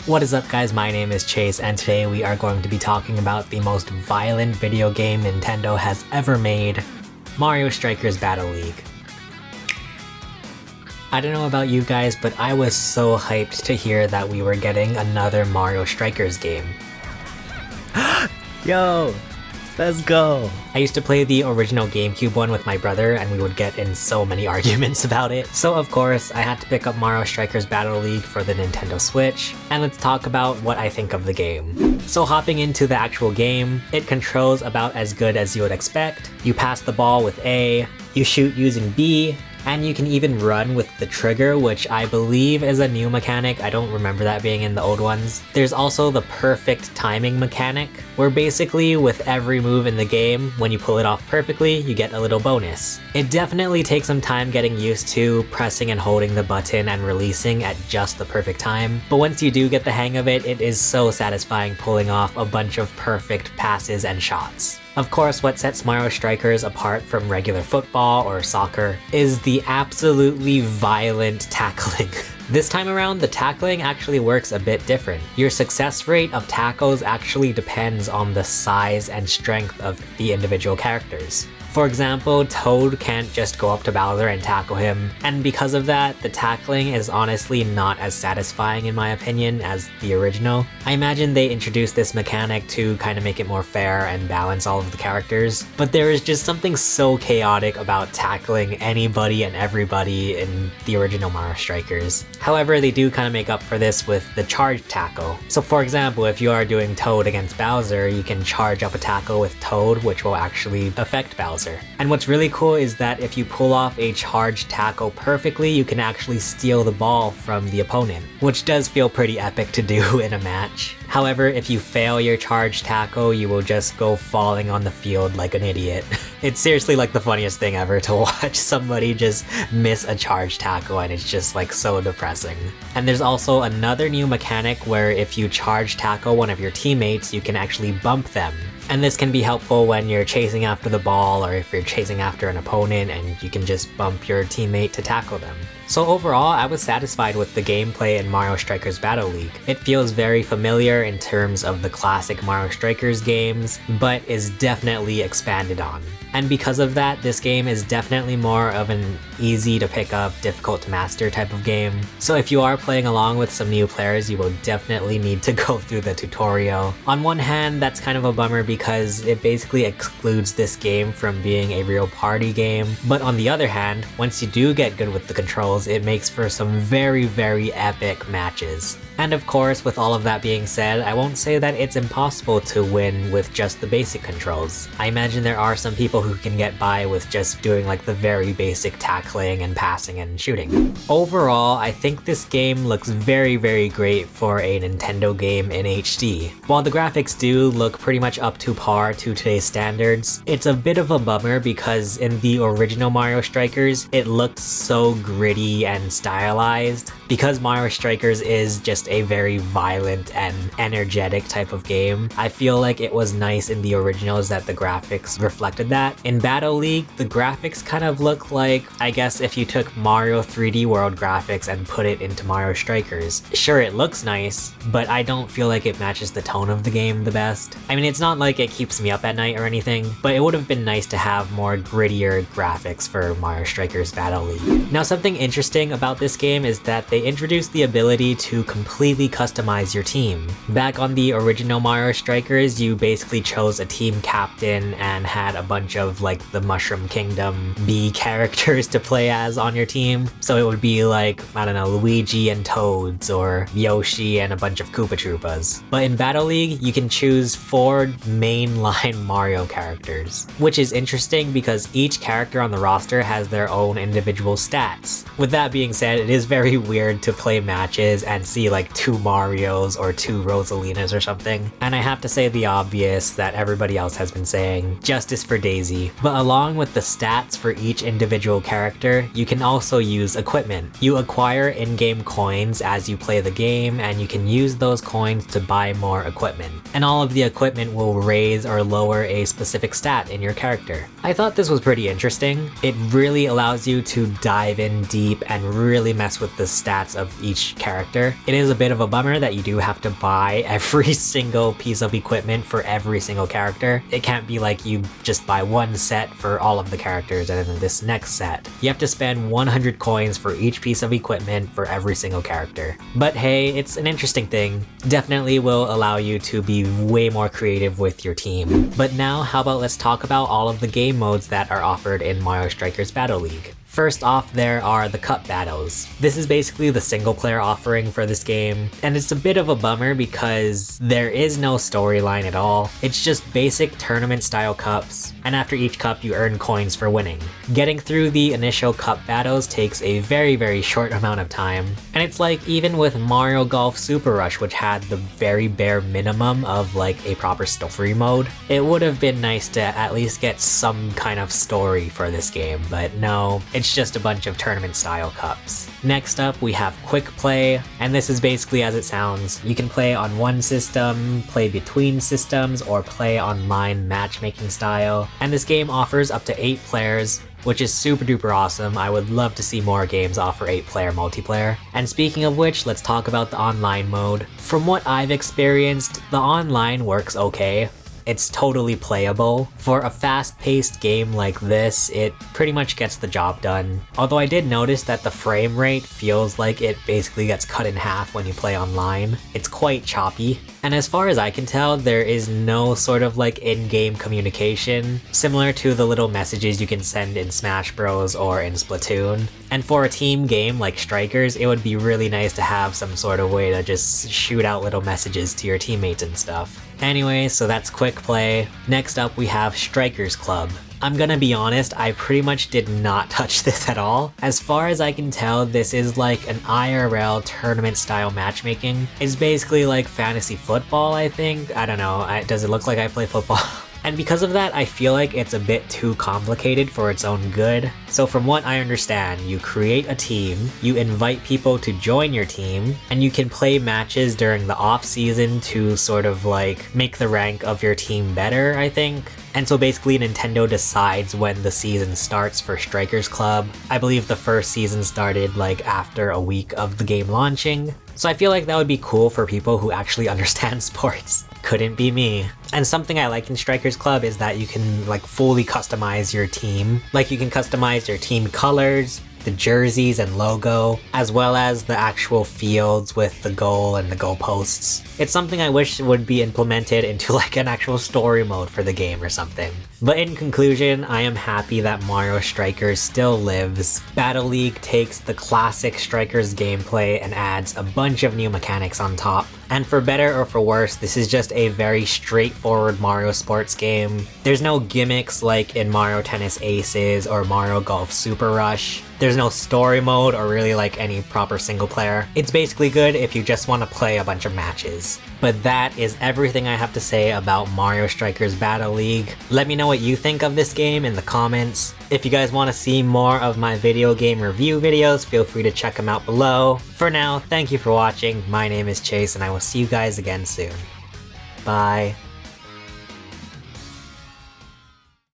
What is up guys, my name is Chase and today we are going to be talking about the most violent video game Nintendo has ever made, Mario Strikers Battle League. I don't know about you guys, but I was so hyped to hear that we were getting another Mario Strikers game. Yo! Let's go! I used to play the original GameCube one with my brother and we would get in so many arguments about it. So of course, I had to pick up Mario Strikers Battle League for the Nintendo Switch, and let's talk about what I think of the game. So hopping into the actual game, it controls about as good as you would expect. You pass the ball with A, you shoot using B, and you can even run with the trigger, which I believe is a new mechanic. I don't remember that being in the old ones. There's also the perfect timing mechanic, where basically with every move in the game, when you pull it off perfectly, you get a little bonus. It definitely takes some time getting used to pressing and holding the button and releasing at just the perfect time, but once you do get the hang of it, it is so satisfying pulling off a bunch of perfect passes and shots. Of course, what sets Mario Strikers apart from regular football or soccer is the absolutely violent tackling. This time around, the tackling actually works a bit different. Your success rate of tackles actually depends on the size and strength of the individual characters. For example, Toad can't just go up to Bowser and tackle him, and because of that, the tackling is honestly not as satisfying in my opinion as the original. I imagine they introduced this mechanic to kind of make it more fair and balance all of the characters, but there is just something so chaotic about tackling anybody and everybody in the original Mario Strikers. However, they do kind of make up for this with the charge tackle. So for example, if you are doing Toad against Bowser, you can charge up a tackle with Toad, which will actually affect Bowser. And what's really cool is that if you pull off a charged tackle perfectly, you can actually steal the ball from the opponent, which does feel pretty epic to do in a match. However, if you fail your charged tackle, you will just go falling on the field like an idiot. It's seriously like the funniest thing ever to watch somebody just miss a charged tackle, and it's just like so depressing. And there's also another new mechanic where if you charge tackle one of your teammates, you can actually bump them. And this can be helpful when you're chasing after the ball or if you're chasing after an opponent and you can just bump your teammate to tackle them. So overall, I was satisfied with the gameplay in Mario Strikers Battle League. It feels very familiar in terms of the classic Mario Strikers games, but is definitely expanded on. And because of that, this game is definitely more of an easy to pick up, difficult to master type of game. So if you are playing along with some new players, you will definitely need to go through the tutorial. On one hand, that's kind of a bummer because it basically excludes this game from being a real party game. But on the other hand, once you do get good with the controls, it makes for some very, very epic matches. And of course, with all of that being said, I won't say that it's impossible to win with just the basic controls. I imagine there are some people who can get by with just doing like the very basic tackling and passing and shooting. Overall, I think this game looks very, very great for a Nintendo game in HD. While the graphics do look pretty much up to par to today's standards, it's a bit of a bummer because in the original Mario Strikers, it looked so gritty and stylized. Because Mario Strikers is just a very violent and energetic type of game, I feel like it was nice in the originals that the graphics reflected that. In Battle League, the graphics kind of look like, I guess if you took Mario 3D World graphics and put it into Mario Strikers. Sure, it looks nice, but I don't feel like it matches the tone of the game the best. I mean, it's not like it keeps me up at night or anything, but it would have been nice to have more grittier graphics for Mario Strikers Battle League. Now, something interesting about this game is that they introduced the ability to completely customize your team. Back on the original Mario Strikers, you basically chose a team captain and had a bunch of like the Mushroom Kingdom B characters to play as on your team. So it would be like, I don't know, Luigi and Toads or Yoshi and a bunch of Koopa Troopas. But in Battle League, you can choose 4 mainline Mario characters, which is interesting because each character on the roster has their own individual stats. With that being said, it is very weird to play matches and see like 2 Marios or 2 Rosalinas or something. And I have to say the obvious that everybody else has been saying, justice for Daisy. But along with the stats for each individual character, you can also use equipment. You acquire in-game coins as you play the game, and you can use those coins to buy more equipment. And all of the equipment will raise or lower a specific stat in your character. I thought this was pretty interesting. It really allows you to dive in deep and really mess with the stats of each character. It is a bit of a bummer that you do have to buy every single piece of equipment for every single character. It can't be like you just buy one set for all of the characters and then this next set. You have to spend 100 coins for each piece of equipment for every single character. But hey, it's an interesting thing. Definitely will allow you to be way more creative with your team. But now, how about let's talk about all of the game modes that are offered in Mario Strikers Battle League. First off, there are the cup battles. This is basically the single player offering for this game, and it's a bit of a bummer because there is no storyline at all. It's just basic tournament style cups, and after each cup you earn coins for winning. Getting through the initial cup battles takes a very short amount of time, and it's like even with Mario Golf Super Rush, which had the very bare minimum of like a proper story mode, it would have been nice to at least get some kind of story for this game, but no, it's just a bunch of tournament style cups. Next up, we have quick play, and this is basically as it sounds. You can play on one system, play between systems, or play online matchmaking style. And this game offers up to 8 players, which is super duper awesome. I would love to see more games offer 8-player multiplayer. And speaking of which, let's talk about the online mode. From what I've experienced, the online works okay. It's totally playable. For a fast-paced game like this, it pretty much gets the job done. Although I did notice that the frame rate feels like it basically gets cut in half when you play online. It's quite choppy. And as far as I can tell, there is no sort of like in-game communication, similar to the little messages you can send in Smash Bros or in Splatoon. And for a team game like Strikers, it would be really nice to have some sort of way to just shoot out little messages to your teammates and stuff. Anyway, so that's quick play. Next up we have Strikers Club. I'm gonna be honest, I pretty much did not touch this at all. As far as I can tell, this is like an IRL tournament style matchmaking. It's basically like fantasy football, I think. I don't know, does it look like I play football? And because of that, I feel like it's a bit too complicated for its own good. So from what I understand, you create a team, you invite people to join your team, and you can play matches during the off season to sort of like make the rank of your team better, I think. And so basically Nintendo decides when the season starts for Strikers Club. I believe the first season started like after a week of the game launching. So I feel like that would be cool for people who actually understand sports. Couldn't be me. And something I like in Strikers Club is that you can like fully customize your team. Like you can customize your team colors, the jerseys and logo, as well as the actual fields with the goal and the goalposts. It's something I wish would be implemented into like an actual story mode for the game or something. But in conclusion, I am happy that Mario Strikers still lives. Battle League takes the classic Strikers gameplay and adds a bunch of new mechanics on top. And for better or for worse, this is just a very straightforward Mario sports game. There's no gimmicks like in Mario Tennis Aces or Mario Golf Super Rush. There's no story mode or really like any proper single player. It's basically good if you just want to play a bunch of matches. But that is everything I have to say about Mario Strikers Battle League. Let me know what you think of this game in the comments. If you guys want to see more of my video game review videos, feel free to check them out below. For now, thank you for watching. My name is Chase and I will see you guys again soon. Bye.